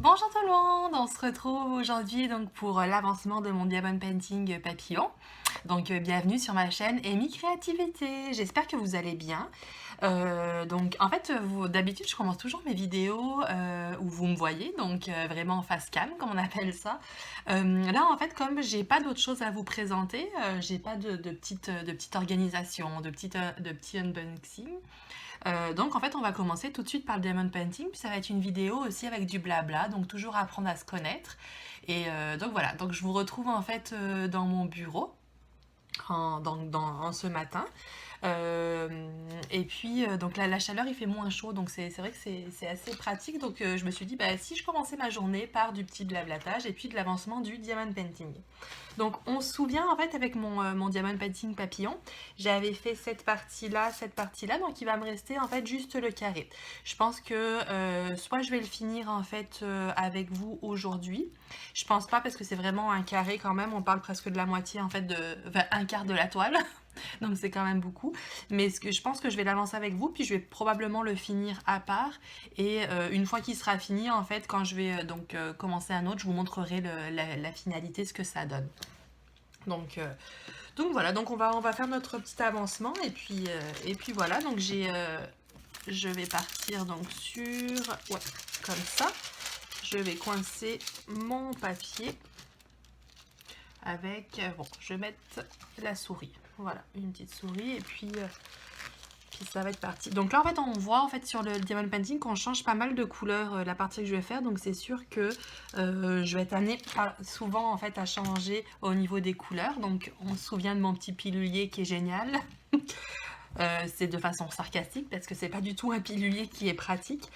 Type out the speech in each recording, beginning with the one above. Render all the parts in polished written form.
Bonjour tout le monde, on se retrouve aujourd'hui donc pour l'avancement de mon Diamond Painting papillon. Donc bienvenue sur ma chaîne Amy Créativité, j'espère que vous allez bien. Donc en fait d'habitude je commence toujours mes vidéos où vous me voyez, donc vraiment en face cam comme on appelle ça. Là en fait comme j'ai pas d'autre chose à vous présenter, j'ai pas de petite organisation, de petits unboxing. Donc en fait on va commencer tout de suite par le diamond painting, puis ça va être une vidéo aussi avec du blabla, donc toujours apprendre à se connaître. Et donc voilà, donc je vous retrouve en fait dans mon bureau en ce matin. Et puis, donc la chaleur, il fait moins chaud, donc c'est vrai que c'est assez pratique. Donc, je me suis dit, bah, si je commençais ma journée par du petit blablatage et puis de l'avancement du diamond painting. Donc, on se souvient, en fait, avec mon diamond painting papillon, j'avais fait cette partie-là, donc il va me rester, en fait, juste le carré. Je pense que soit je vais le finir, en fait, avec vous aujourd'hui. Je pense pas, parce que c'est vraiment un carré quand même, on parle presque de la moitié, en fait, enfin, un quart de la toile. Donc c'est quand même beaucoup. Mais je pense que je vais l'avancer avec vous, puis je vais probablement le finir à part. Et une fois qu'il sera fini, en fait, quand je vais commencer un autre, je vous montrerai la finalité, ce que ça donne. Donc, euh, donc voilà, donc on va faire notre petit avancement. Et puis voilà, donc je vais partir donc sur... Ouais, comme ça. Je vais coincer mon papier avec... bon, je vais mettre la souris. Voilà, une petite souris et puis ça va être parti. Donc là en fait on voit en fait sur le diamond painting qu'on change pas mal de couleurs la partie que je vais faire. Donc c'est sûr que je vais être amenée souvent en fait à changer au niveau des couleurs. Donc on se souvient de mon petit pilulier qui est génial. C'est de façon sarcastique parce que c'est pas du tout un pilulier qui est pratique.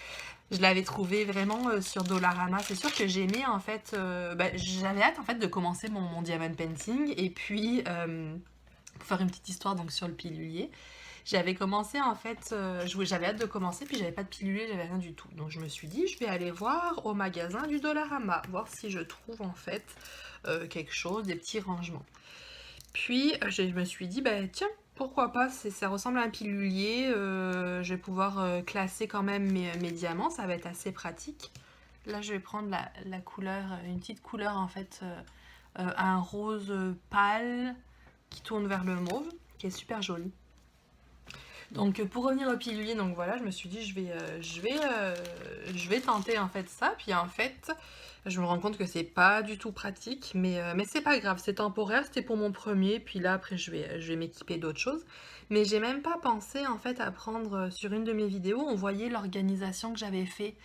Je l'avais trouvé vraiment sur Dollarama. C'est sûr que j'aimais en fait, j'avais hâte en fait de commencer mon diamond painting et puis pour faire une petite histoire donc sur le pilulier. J'avais commencé en fait, j'avais hâte de commencer puis j'avais pas de pilulier, j'avais rien du tout. Donc je me suis dit je vais aller voir au magasin du Dollarama, voir si je trouve en fait quelque chose, des petits rangements. Puis je me suis dit, bah tiens, pourquoi pas, ça ressemble à un pilulier, je vais pouvoir classer quand même mes diamants, ça va être assez pratique. Là je vais prendre la couleur, une petite couleur en fait, un rose pâle qui tourne vers le mauve, qui est super joli. Donc pour revenir au pilulier, donc voilà, je me suis dit je vais tenter en fait ça, puis en fait je me rends compte que c'est pas du tout pratique, mais c'est pas grave, c'est temporaire, c'était pour mon premier, puis là après je vais m'équiper d'autres choses. Mais j'ai même pas pensé en fait à prendre sur une de mes vidéos, on voyait l'organisation que j'avais fait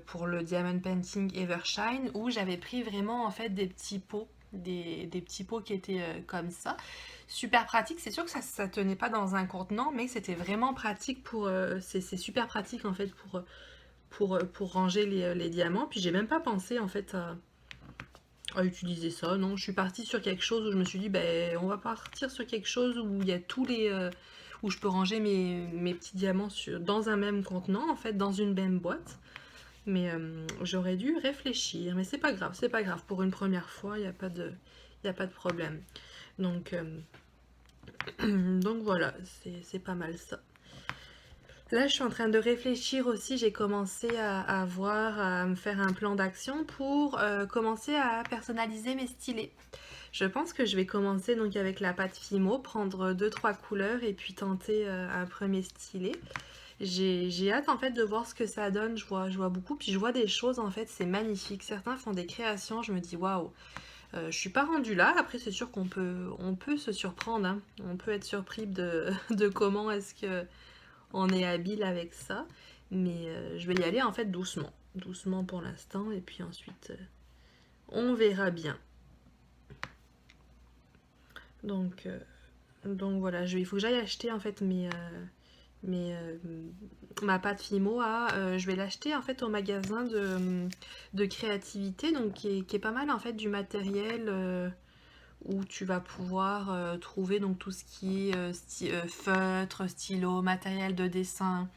pour le Diamond Painting Evershine, où j'avais pris vraiment en fait des petits pots, des petits pots qui étaient comme ça. Super pratique, c'est sûr que ça tenait pas dans un contenant, mais c'était vraiment pratique pour... c'est super pratique en fait pour ranger les diamants. Puis j'ai même pas pensé en fait à utiliser ça, non. Je suis partie sur quelque chose où je me suis dit, ben on va partir sur quelque chose où il y a tous les... où je peux ranger mes petits diamants dans un même contenant, en fait, dans une même boîte. Mais j'aurais dû réfléchir, mais c'est pas grave, c'est pas grave. Pour une première fois, il y a pas de problème. Donc... Donc voilà, c'est pas mal ça. Là, je suis en train de réfléchir aussi. J'ai commencé à voir, à me faire un plan d'action pour commencer à personnaliser mes stylés. Je pense que je vais commencer donc avec la pâte Fimo, prendre deux trois couleurs et puis tenter un premier stylet. J'ai hâte en fait de voir ce que ça donne. Je vois beaucoup, puis je vois des choses en fait, c'est magnifique. Certains font des créations, je me dis waouh. Je suis pas rendue là. Après, c'est sûr on peut se surprendre, hein. On peut être surpris de comment est-ce que on est habile avec ça. Mais je vais y aller en fait doucement. Doucement pour l'instant. Et puis ensuite, on verra bien. Donc, donc voilà, il faut que j'aille acheter en fait mes, ma pâte Fimo je vais l'acheter en fait au magasin de créativité, donc qui est pas mal en fait du matériel où tu vas pouvoir trouver donc tout ce qui est feutre, stylo, matériel de dessin,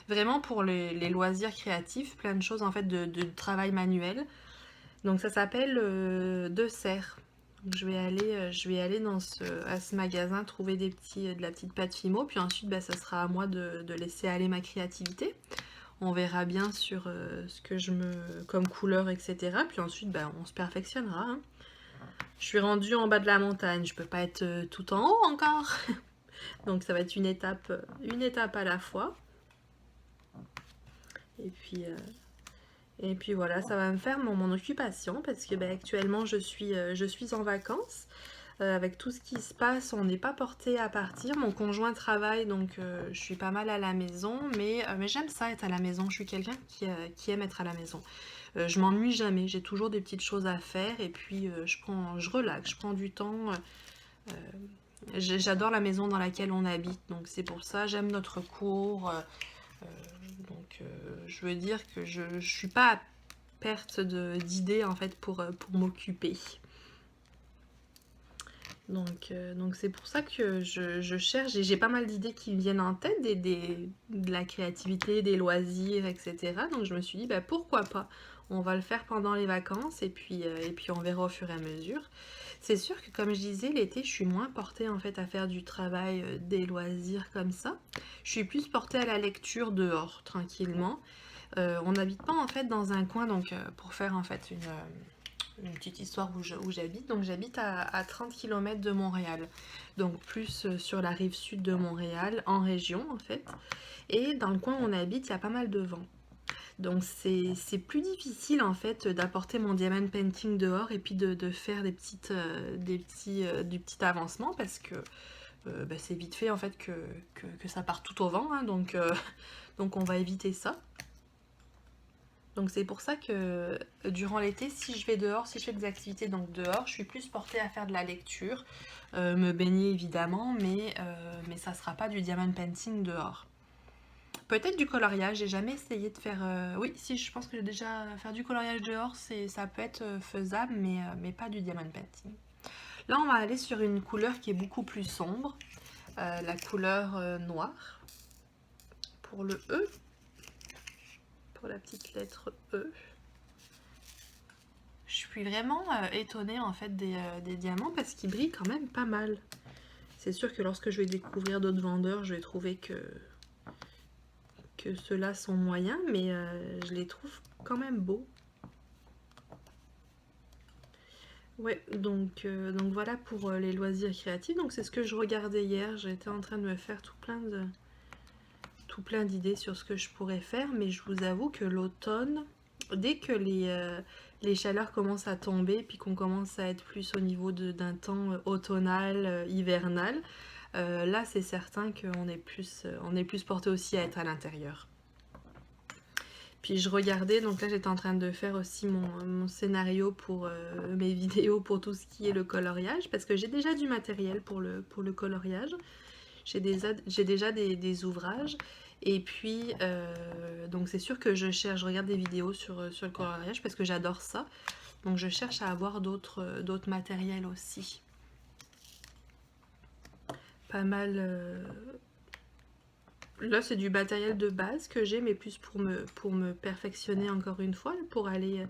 vraiment pour les loisirs créatifs, plein de choses en fait de travail manuel. Donc ça s'appelle De Serre. Donc je vais aller à ce magasin trouver de la petite pâte Fimo, puis ensuite bah, ça sera à moi de laisser aller ma créativité. On verra bien sur ce que je me... comme couleur, etc. Puis ensuite, ben, on se perfectionnera, hein. Je suis rendue en bas de la montagne, je peux pas être tout en haut encore. Donc ça va être une étape à la fois. Et puis, euh, et puis voilà, ça va me faire mon occupation parce que ben, actuellement je suis en vacances. Avec tout ce qui se passe, on n'est pas porté à partir. Mon conjoint travaille, donc je suis pas mal à la maison, mais j'aime ça être à la maison. Je suis quelqu'un qui aime être à la maison. Je m'ennuie jamais, j'ai toujours des petites choses à faire et puis je relaxe, je prends du temps. J'adore la maison dans laquelle on habite, donc c'est pour ça, j'aime notre cour. Je veux dire que je suis pas à perte d'idées en fait pour m'occuper. Donc c'est pour ça que je cherche, et j'ai pas mal d'idées qui me viennent en tête, de la créativité, des loisirs, etc. Donc je me suis dit, bah, pourquoi pas? On va le faire pendant les vacances et puis on verra au fur et à mesure. C'est sûr que comme je disais, l'été, je suis moins portée en fait à faire du travail, des loisirs comme ça. Je suis plus portée à la lecture dehors, tranquillement. On n'habite pas en fait dans un coin, donc pour faire en fait une petite histoire où j'habite. Donc j'habite à 30 km de Montréal. Donc plus sur la rive sud de Montréal, en région en fait. Et dans le coin où on habite, il y a pas mal de vent. Donc c'est plus difficile en fait d'apporter mon diamond painting dehors et puis de faire du petit avancement parce que bah, c'est vite fait en fait que ça part tout au vent, hein, donc on va éviter ça. Donc c'est pour ça que durant l'été, si je vais dehors, si je fais des activités donc dehors, je suis plus portée à faire de la lecture, me baigner évidemment, mais ça sera pas du diamond painting dehors. Peut-être du coloriage, j'ai jamais essayé de faire... Oui, si, je pense que j'ai déjà faire du coloriage dehors, ça peut être faisable, mais pas du diamond painting. Là, on va aller sur une couleur qui est beaucoup plus sombre, la couleur noire, pour le E, pour la petite lettre E. Je suis vraiment étonnée en fait des diamants parce qu'ils brillent quand même pas mal. C'est sûr que lorsque je vais découvrir d'autres vendeurs, je vais trouver que ceux-là sont moyens, mais je les trouve quand même beaux. Ouais, donc voilà pour les loisirs créatifs. Donc c'est ce que je regardais hier. J'étais en train de me faire tout plein d'idées sur ce que je pourrais faire, mais je vous avoue que l'automne, dès que les chaleurs commencent à tomber, puis qu'on commence à être plus au niveau d'un temps automnal, hivernal, là c'est certain on est plus porté aussi à être à l'intérieur. Puis je regardais, donc là j'étais en train de faire aussi mon scénario pour mes vidéos pour tout ce qui est le coloriage, parce que j'ai déjà du matériel pour le coloriage. J'ai déjà des ouvrages. Et puis, donc c'est sûr que je regarde des vidéos sur le coloriage parce que j'adore ça. Donc je cherche à avoir d'autres matériels aussi. Pas mal. Là, c'est du matériel de base que j'ai, mais plus pour me perfectionner encore une fois, pour aller...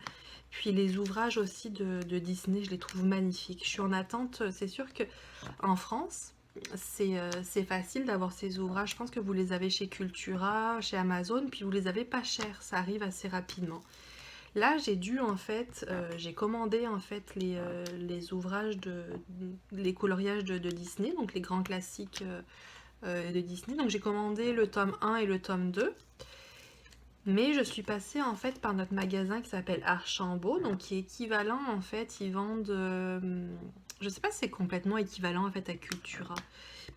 Puis les ouvrages aussi de Disney, je les trouve magnifiques. Je suis en attente, c'est sûr que en France, c'est facile d'avoir ces ouvrages. Je pense que vous les avez chez Cultura, chez Amazon, puis vous les avez pas chers, ça arrive assez rapidement. Là, j'ai commandé en fait les ouvrages les coloriages de Disney, donc les grands classiques de Disney. Donc j'ai commandé le tome 1 et le tome 2. Mais je suis passée en fait par notre magasin qui s'appelle Archambault, donc qui est équivalent en fait, ils vendent... je sais pas si c'est complètement équivalent en fait à Cultura,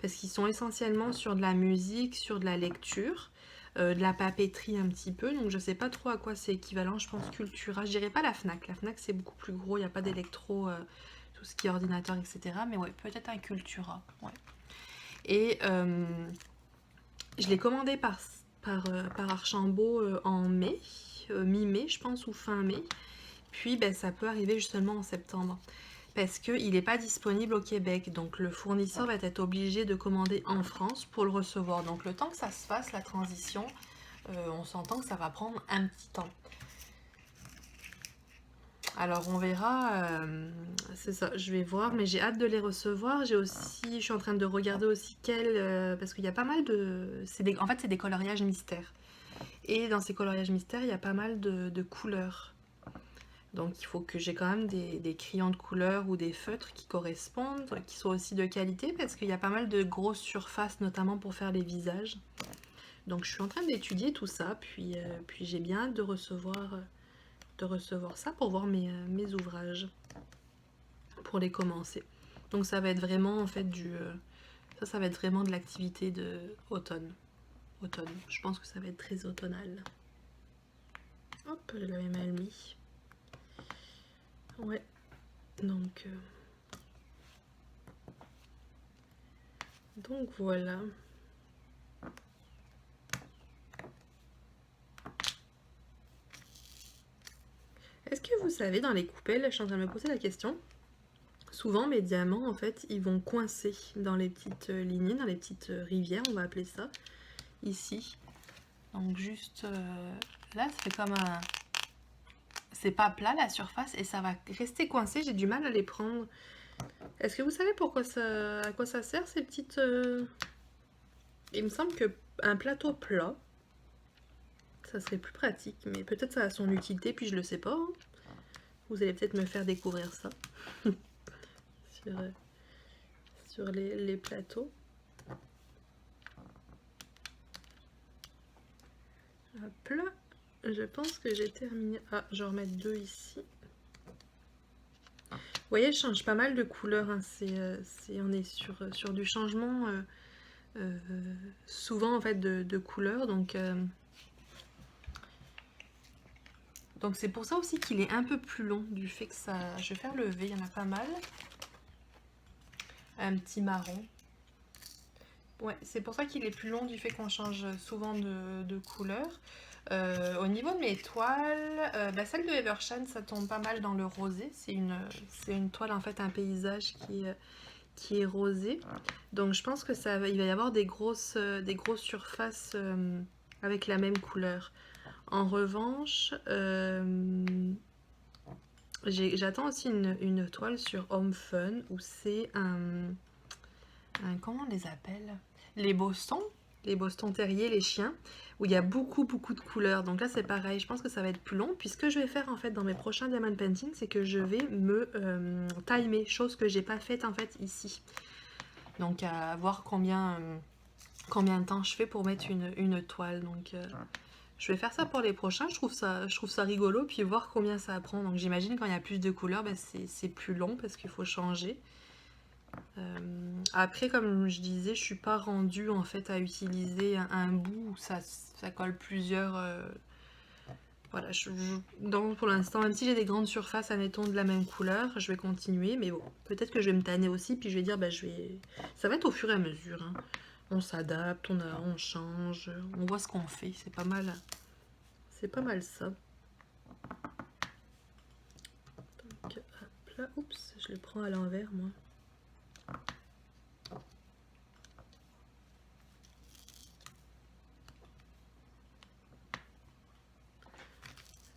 parce qu'ils sont essentiellement sur de la musique, sur de la lecture, de la papeterie un petit peu, donc je sais pas trop à quoi c'est équivalent, je pense Cultura, je dirais pas la FNAC c'est beaucoup plus gros, il n'y a pas d'électro, tout ce qui est ordinateur, etc. Mais ouais, peut-être un Cultura, ouais. Et je l'ai commandé par Archambault en mai, mi-mai je pense, ou fin mai. Puis ben, ça peut arriver justement en septembre. Parce qu'il n'est pas disponible au Québec. Donc le fournisseur va être obligé de commander en France pour le recevoir. Donc le temps que ça se fasse, la transition, on s'entend que ça va prendre un petit temps. Alors on verra, c'est ça, je vais voir, mais j'ai hâte de les recevoir. Je suis en train de regarder aussi parce qu'il y a pas mal de... En fait, c'est des coloriages mystères. Et dans ces coloriages mystères, il y a pas mal de couleurs. Donc il faut que j'ai quand même des crayons de couleur ou des feutres qui correspondent, qui soient aussi de qualité, parce qu'il y a pas mal de grosses surfaces, notamment pour faire les visages. Donc je suis en train d'étudier tout ça, puis j'ai bien hâte de recevoir ça pour voir mes ouvrages, pour les commencer. Donc ça va être vraiment en fait ça va être vraiment de l'activité de automne. Automne. Je pense que ça va être très automnal. Hop, je l'avais mal mis. Ouais. Donc voilà. Est-ce que vous savez, dans les coupelles, je suis en train de me poser la question, souvent mes diamants, en fait, ils vont coincer dans les petites lignées, dans les petites rivières, on va appeler ça, ici. Donc juste là, ça fait comme un... C'est pas plat la surface et ça va rester coincé, j'ai du mal à les prendre. Est-ce que vous savez à quoi ça sert ces petites... Il me semble que un plateau plat, ça serait plus pratique, mais peut-être ça a son utilité, puis je le sais pas. Hein. Vous allez peut-être me faire découvrir ça sur les plateaux. Hop là, je pense que j'ai terminé. Ah, je vais en remettre deux ici. Vous voyez, je change pas mal de couleurs. Hein. On est sur du changement souvent en fait de couleurs. Donc c'est pour ça aussi qu'il est un peu plus long du fait que ça... Je vais faire le V, il y en a pas mal. Un petit marron. Ouais, c'est pour ça qu'il est plus long du fait qu'on change souvent de couleur. Au niveau de mes toiles, celle de Evershan, ça tombe pas mal dans le rosé. C'est une toile, en fait, un paysage qui est rosé. Donc je pense que il va y avoir des grosses surfaces avec la même couleur. En revanche, j'attends aussi une toile sur Home Fun où c'est comment on les appelle? Les Bostons terriers, les chiens, où il y a beaucoup de couleurs. Donc là c'est pareil, je pense que ça va être plus long. Puis ce que je vais faire en fait dans mes prochains diamond painting, c'est que je vais me timer, chose que j'ai pas faite en fait ici. Donc à voir combien de temps je fais pour mettre une toile. Donc je vais faire ça pour les prochains, je trouve ça rigolo, puis voir combien ça prend. Donc j'imagine quand il y a plus de couleurs, c'est plus long parce qu'il faut changer. Après, comme je disais, je suis pas rendue en fait à utiliser un bout où ça colle plusieurs. Voilà, donc pour l'instant, même si j'ai des grandes surfaces, admettons de la même couleur, je vais continuer. Mais bon, peut-être que je vais me tanner aussi, puis je vais dire, ça va être au fur et à mesure. Hein. On s'adapte, on change, on voit ce qu'on fait. C'est pas mal ça. Donc, hop là, oups, je le prends à l'envers, moi.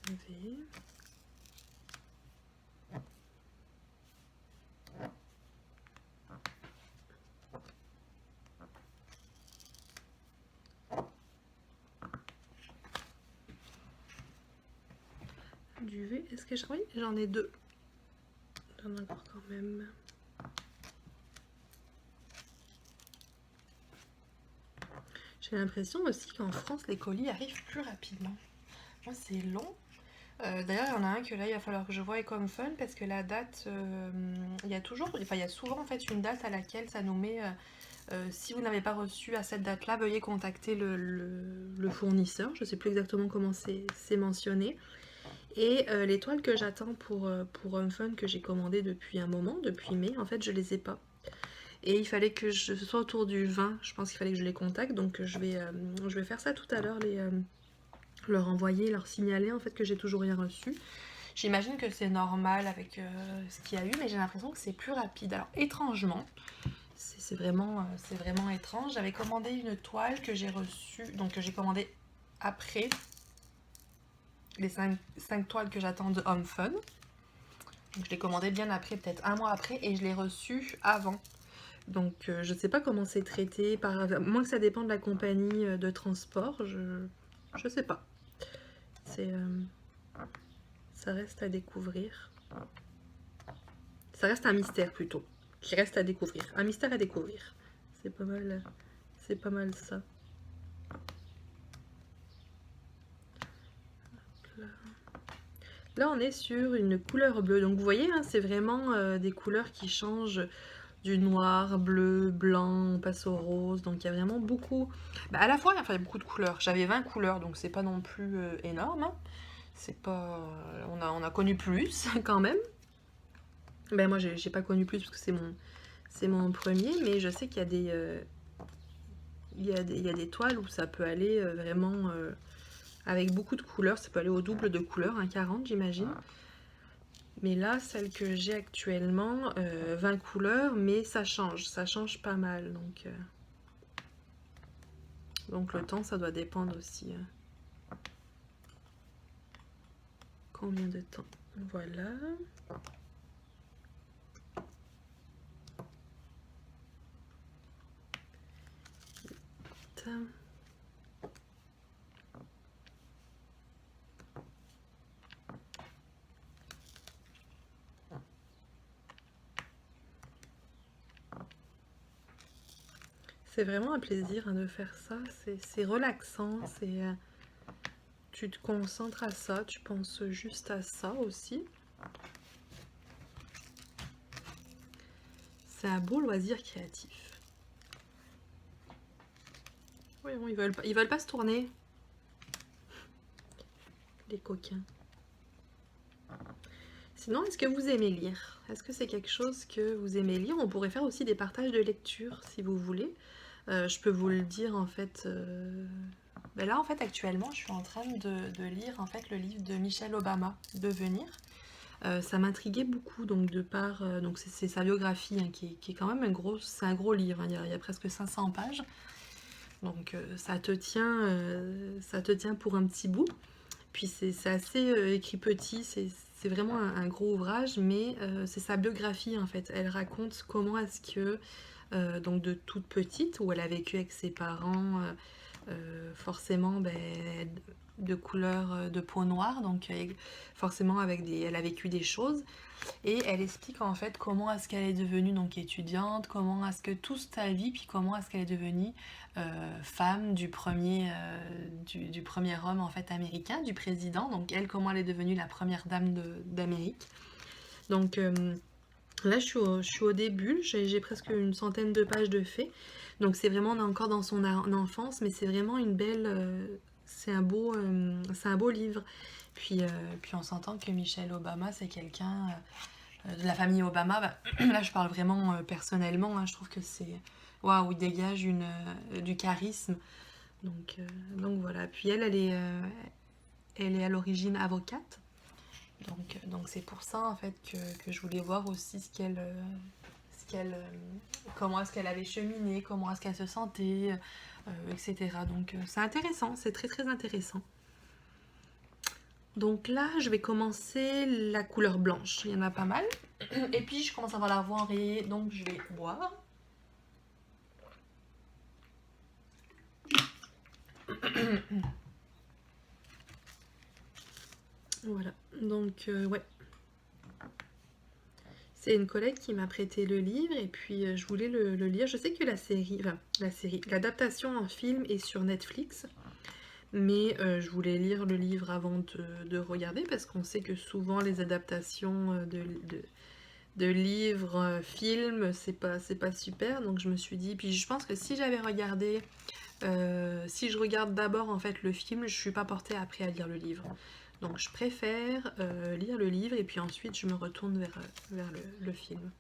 V. Du V, est-ce que oui, j'en ai deux. J'en ai encore quand même. J'ai l'impression aussi qu'en France, les colis arrivent plus rapidement. Moi, c'est long. D'ailleurs, il y en a un que là, il va falloir que je voie comme fun parce que la date, il y a souvent en fait une date à laquelle ça nous met. Si vous n'avez pas reçu à cette date-là, veuillez contacter le fournisseur. Je ne sais plus exactement comment c'est mentionné. Et les toiles que j'attends pour Home Fun que j'ai commandées depuis un moment, depuis mai, en fait, je les ai pas. Et il fallait que ce soit autour du 20, je pense qu'il fallait que je les contacte. Donc je vais faire ça tout à l'heure, leur envoyer, leur signaler en fait que j'ai toujours rien reçu. J'imagine que c'est normal avec ce qu'il y a eu, mais j'ai l'impression que c'est plus rapide. Alors étrangement, c'est vraiment étrange. J'avais commandé une toile que j'ai reçue, donc que j'ai commandée après les 5 toiles que j'attends de Home Fun. Donc je l'ai commandée bien après, peut-être un mois après, et je l'ai reçue avant. Donc je ne sais pas comment c'est traité, moins que ça dépend de la compagnie de transport. Je sais pas. C'est ça reste à découvrir. Ça reste un mystère plutôt. Qui reste à découvrir. Un mystère à découvrir. C'est pas mal ça. Là, on est sur une couleur bleue. Donc, vous voyez, hein, c'est vraiment des couleurs qui changent du noir, bleu, blanc, on passe au rose. Donc, il y a vraiment beaucoup... Bah, à la fois, enfin, il y a beaucoup de couleurs. J'avais 20 couleurs, donc c'est pas non plus énorme. Hein. C'est pas... on a connu plus, quand même. Ben, moi, j'ai pas connu plus, parce que c'est mon premier. Mais je sais qu'il y a il y a des toiles où ça peut aller vraiment... avec beaucoup de couleurs, ça peut aller au double de couleurs, un 40 j'imagine. Mais là, celle que j'ai actuellement, 20 couleurs, mais ça change pas mal. Donc le temps, ça doit dépendre aussi. Combien de temps? Voilà. C'est vraiment un plaisir hein, de faire ça. C'est relaxant. Tu te concentres à ça. Tu penses juste à ça aussi. C'est un beau loisir créatif. Oui, bon, ils veulent pas se tourner. Les coquins. Sinon, est-ce que vous aimez lire? Est-ce que c'est quelque chose que vous aimez lire? On pourrait faire aussi des partages de lecture si vous voulez. Je peux vous le dire en fait. Ben là, en fait, actuellement, je suis en train de lire en fait le livre de Michelle Obama, Devenir. Ça m'intriguait beaucoup, donc de par. Donc c'est sa biographie hein, qui est quand même c'est un gros livre. Hein, il y a presque 500 pages. Donc ça te tient pour un petit bout. Puis c'est assez écrit petit, c'est vraiment un gros ouvrage, mais c'est sa biographie en fait. Elle raconte comment est-ce que, donc de toute petite, où elle a vécu avec ses parents, forcément ben, de couleur de peau noire, donc forcément elle a vécu des choses. Et elle explique en fait comment est-ce qu'elle est devenue donc étudiante, comment est-ce que toute sa vie, puis comment est-ce qu'elle est devenue femme du premier homme en fait américain, du président. Donc elle, comment elle est devenue la première dame d'Amérique. Donc là je suis au début, j'ai presque une centaine de pages de faits. Donc c'est vraiment encore dans son enfance, mais c'est vraiment une belle... c'est un beau livre. Puis on s'entend que Michelle Obama, c'est quelqu'un de la famille Obama. Bah, là, je parle vraiment personnellement. Hein, je trouve que c'est... Waouh, il dégage du charisme. Donc voilà. Puis elle est à l'origine avocate. Donc c'est pour ça, en fait, que je voulais voir aussi comment est-ce qu'elle avait cheminé, comment est-ce qu'elle se sentait, etc. Donc c'est intéressant, c'est très très intéressant. Donc là, je vais commencer la couleur blanche. Il y en a pas mal. Et puis, je commence à avoir la voix enrayée, donc je vais boire. Voilà. Donc, ouais. C'est une collègue qui m'a prêté le livre et puis je voulais le lire. Je sais que l'adaptation en film est sur Netflix. Mais je voulais lire le livre avant de regarder parce qu'on sait que souvent les adaptations de livres, films, c'est pas super. Donc je me suis dit, puis je pense que si j'avais regardé, si je regarde d'abord en fait le film, je suis pas portée après à lire le livre. Donc je préfère lire le livre et puis ensuite je me retourne vers le film.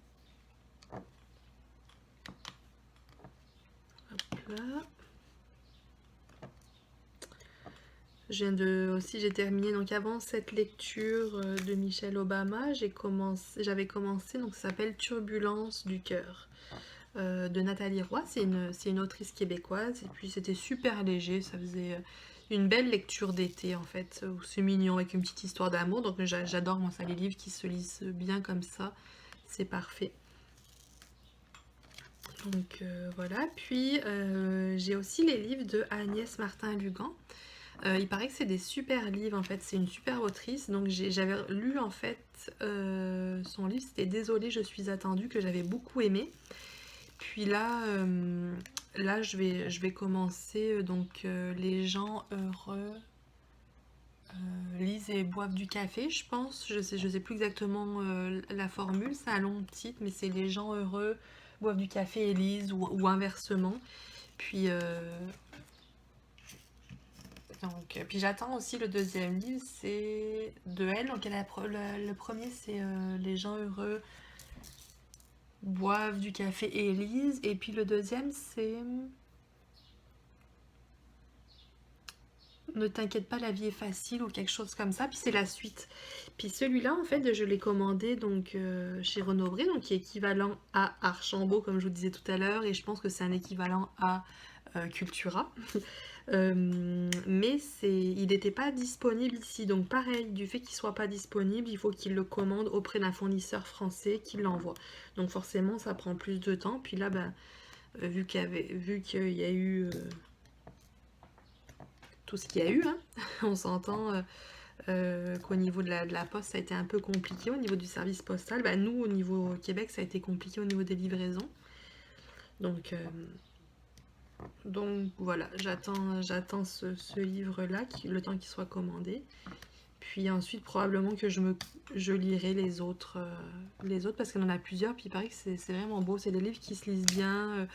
Hop là. J'ai terminé donc avant cette lecture de Michelle Obama, j'avais commencé donc ça s'appelle Turbulence du cœur de Nathalie Roy, c'est une autrice québécoise et puis c'était super léger, ça faisait une belle lecture d'été en fait, où c'est mignon avec une petite histoire d'amour, donc j'adore moi ça les livres qui se lisent bien comme ça, c'est parfait. Donc voilà, puis j'ai aussi les livres de Agnès Martin-Lugan. Il paraît que c'est des super livres en fait, c'est une super autrice. Donc j'avais lu en fait son livre, c'était Désolée, je suis attendue, que j'avais beaucoup aimé. Puis là je vais commencer Les gens heureux lisent et boivent du café, je pense. Je sais plus exactement la formule, c'est un long titre, mais c'est Les gens heureux boivent du café et lisent ou inversement. Puis puis j'attends aussi le deuxième livre, c'est de elle. Donc le premier, c'est Les gens heureux boivent du café et lisent. Et puis le deuxième, c'est Ne t'inquiète pas, la vie est facile ou quelque chose comme ça. Puis c'est la suite. Puis celui-là, en fait, je l'ai commandé chez Renaud-Bré, donc qui est équivalent à Archambault, comme je vous disais tout à l'heure. Et je pense que c'est un équivalent à Cultura. Il n'était pas disponible ici. Donc pareil, du fait qu'il soit pas disponible, il faut qu'il le commande auprès d'un fournisseur français qui l'envoie. Donc forcément, ça prend plus de temps. Puis là, vu qu'il y a eu tout ce qu'il y a eu, hein, on s'entend qu'au niveau de la poste, ça a été un peu compliqué au niveau du service postal. Nous, au niveau Québec, ça a été compliqué au niveau des livraisons. Donc, euh, donc voilà, j'attends ce livre-là, le temps qu'il soit commandé. Puis ensuite, probablement que je lirai les autres parce qu'il y en a plusieurs. Puis il paraît que c'est vraiment beau. C'est des livres qui se lisent bien,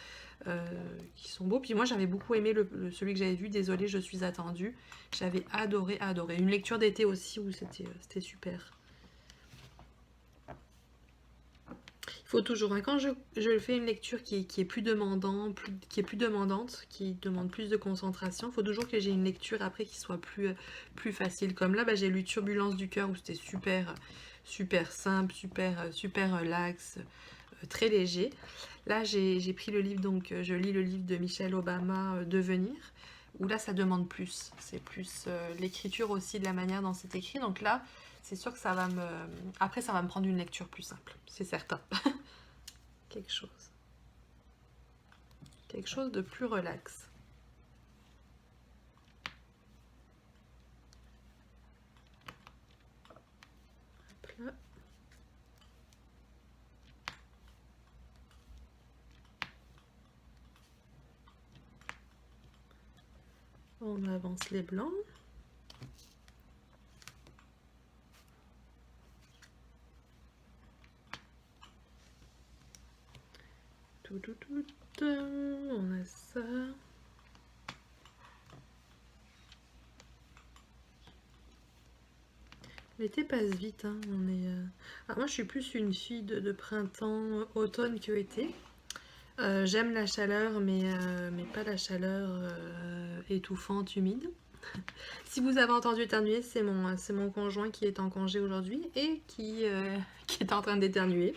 qui sont beaux. Puis moi, j'avais beaucoup aimé celui que j'avais vu, Désolée, je suis attendue. J'avais adoré, adoré. Une lecture d'été aussi où c'était super. Il faut toujours, hein, quand je fais une lecture qui est plus demandante, qui demande plus de concentration, il faut toujours que j'ai une lecture après qui soit plus facile. Comme là, j'ai lu Turbulence du cœur où c'était super simple, super relax, très léger. Là, j'ai pris le livre, je lis le livre de Michelle Obama, Devenir, où là, ça demande plus. C'est plus l'écriture aussi, de la manière dont c'est écrit. Donc là, c'est sûr que après, ça va me prendre une lecture plus simple, c'est certain. quelque chose. Quelque chose de plus relax. Hop là. On avance les blancs. Tout. On a ça. L'été passe vite, hein. Moi, je suis plus une fille de printemps, automne que été. J'aime la chaleur, mais pas la chaleur étouffante, humide. Si vous avez entendu éternuer, c'est mon conjoint qui est en congé aujourd'hui et qui est en train d'éternuer.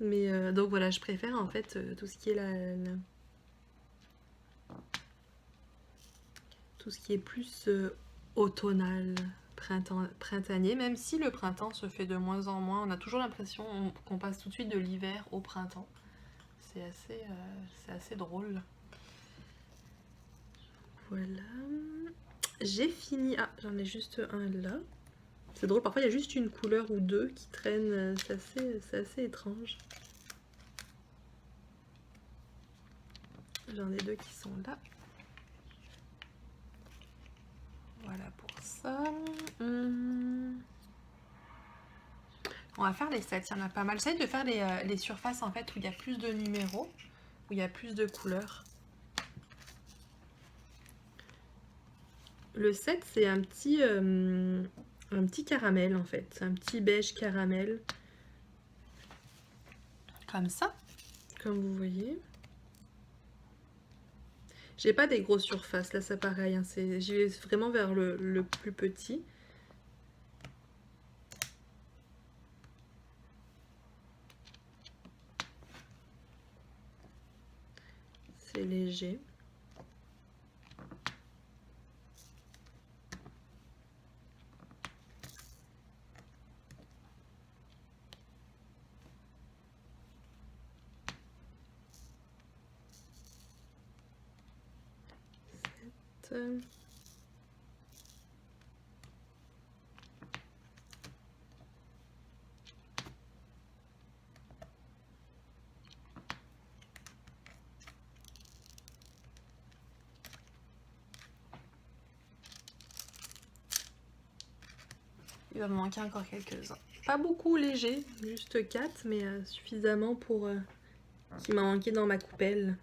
Donc voilà, je préfère en fait tout ce qui est tout ce qui est plus automnal, printanier, même si le printemps se fait de moins en moins, on a toujours l'impression qu'on passe tout de suite de l'hiver au printemps. C'est assez drôle. Voilà. J'ai fini. Ah, j'en ai juste un là. C'est drôle, parfois il y a juste une couleur ou deux qui traînent. C'est assez étrange. J'en ai deux qui sont là. Voilà pour ça. On va faire les sets, il y en a pas mal. J'essaie de faire les surfaces en fait où il y a plus de numéros, où il y a plus de couleurs. Le 7, c'est un petit caramel en fait. C'est un petit beige caramel. Comme ça, comme vous voyez. J'ai pas des grosses surfaces, là c'est pareil. Hein, j'y vais vraiment vers le plus petit. C'est léger. Il va me manquer encore quelques-uns. Pas beaucoup léger, juste 4, mais suffisamment pour qu'il m'a manqué dans ma coupelle.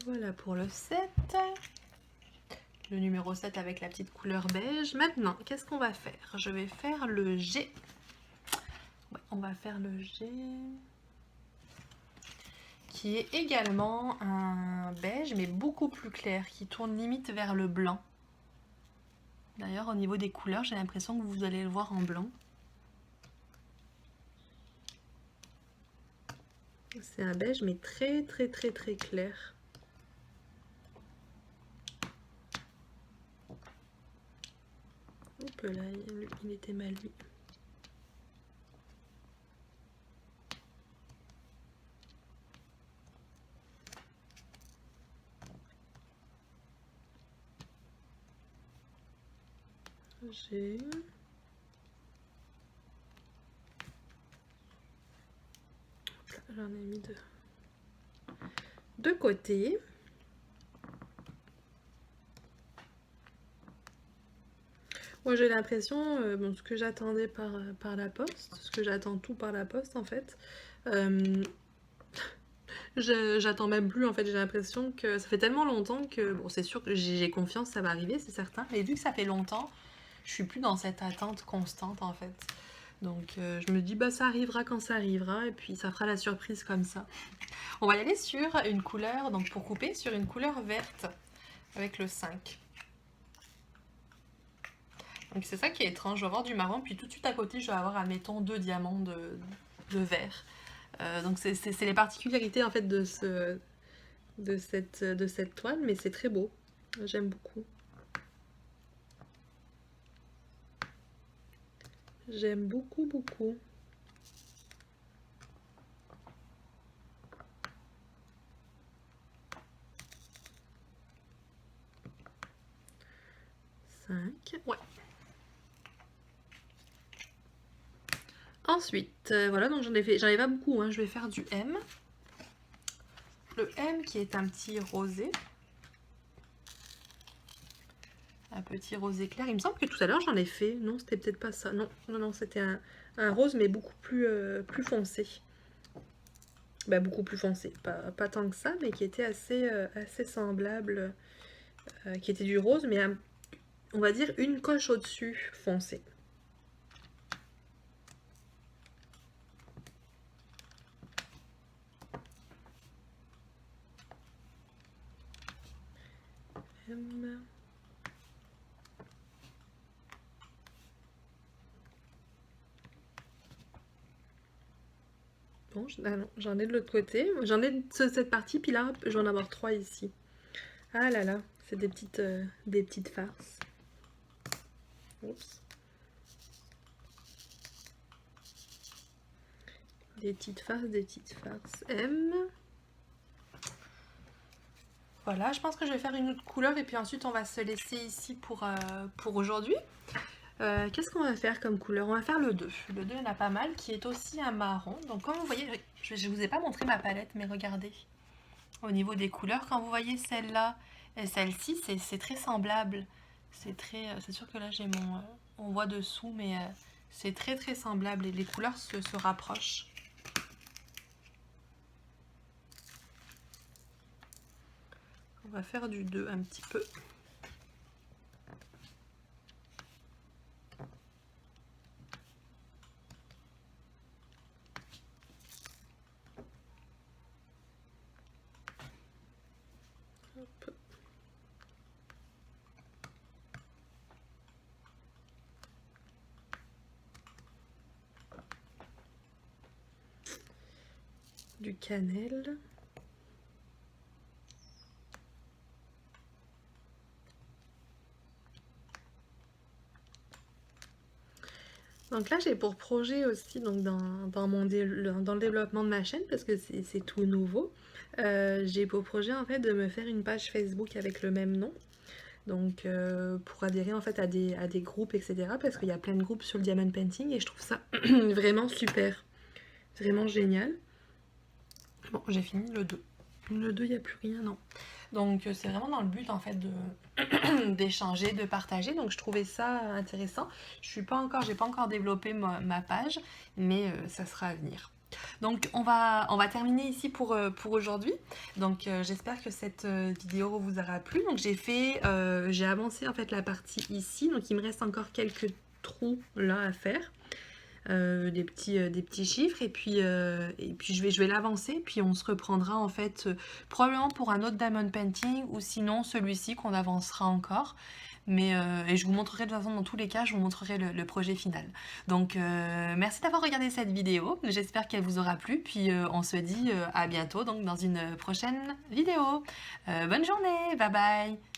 Voilà pour le 7. Le numéro 7 avec la petite couleur beige. Maintenant, qu'est-ce qu'on va faire? Je vais faire le G. Ouais, on va faire le G. Qui est également un beige, mais beaucoup plus clair, qui tourne limite vers le blanc. D'ailleurs, au niveau des couleurs, j'ai l'impression que vous allez le voir en blanc. C'est un beige, mais très clair. Hop là, il était mal mis. J'ai... J'en ai mis deux côtés. Moi j'ai l'impression, bon, ce que j'attendais par la poste, ce que j'attends tout par la poste en fait, j'attends même plus en fait, j'ai l'impression que ça fait tellement longtemps que, bon c'est sûr que j'ai confiance, ça va arriver, c'est certain, mais vu que ça fait longtemps, je suis plus dans cette attente constante en fait. Donc je me dis bah ça arrivera quand ça arrivera et puis ça fera la surprise comme ça. On va y aller sur une couleur, donc pour couper sur une couleur verte avec le 5. Donc c'est ça qui est étrange, je vais avoir du marron, puis tout de suite à côté je vais avoir, admettons, 2 diamants de vert. Donc c'est les particularités en fait de cette toile, mais c'est très beau, j'aime beaucoup. J'aime beaucoup. 5, ouais. Ensuite, voilà, donc j'en ai pas beaucoup, hein, je vais faire du M. Le M qui est un petit rosé. Un petit rosé clair. Il me semble que tout à l'heure j'en ai fait. Non, c'était peut-être pas ça. Non, c'était un rose mais beaucoup plus foncé. Bah, beaucoup plus foncé. Pas tant que ça, mais qui était assez semblable. Qui était du rose, mais on va dire une coche au-dessus foncé. M. Bon, j'en ai de l'autre côté. J'en ai de cette partie, puis là, je vais en avoir 3 ici. Ah là là, c'est des petites farces. Oups. Des petites farces. M. Voilà, je pense que je vais faire une autre couleur et puis ensuite on va se laisser ici pour aujourd'hui. Qu'est-ce qu'on va faire comme couleur? On va faire le 2. Le 2, il y en a pas mal, qui est aussi un marron. Donc comme vous voyez, je ne vous ai pas montré ma palette, mais regardez. Au niveau des couleurs, quand vous voyez celle-là et celle-ci, c'est très semblable. C'est sûr que là j'ai on voit dessous, mais c'est très semblable et les couleurs se rapprochent. On va faire du 2 un petit peu. Hop. Du cannelle. Donc là, j'ai pour projet aussi, donc dans le développement de ma chaîne, parce que c'est tout nouveau, j'ai pour projet en fait de me faire une page Facebook avec le même nom. Donc pour adhérer en fait à des groupes, etc. Parce qu'il y a plein de groupes sur le diamond painting et je trouve ça vraiment super. Vraiment génial. Bon, j'ai fini le 2. Le 2, il n'y a plus rien, non. Donc c'est vraiment dans le but en fait d'échanger, de partager. Donc je trouvais ça intéressant. J'ai pas encore développé ma page, mais ça sera à venir. Donc on va terminer ici pour aujourd'hui. Donc j'espère que cette vidéo vous aura plu. Donc j'ai avancé en fait la partie ici. Donc il me reste encore quelques trous là à faire. Des petits chiffres et puis je vais l'avancer puis on se reprendra en fait probablement pour un autre diamond painting ou sinon celui-ci qu'on avancera encore mais et je vous montrerai de toute façon dans tous les cas je vous montrerai le projet final donc merci d'avoir regardé cette vidéo, j'espère qu'elle vous aura plu puis on se dit à bientôt donc dans une prochaine vidéo. Bonne journée, bye bye.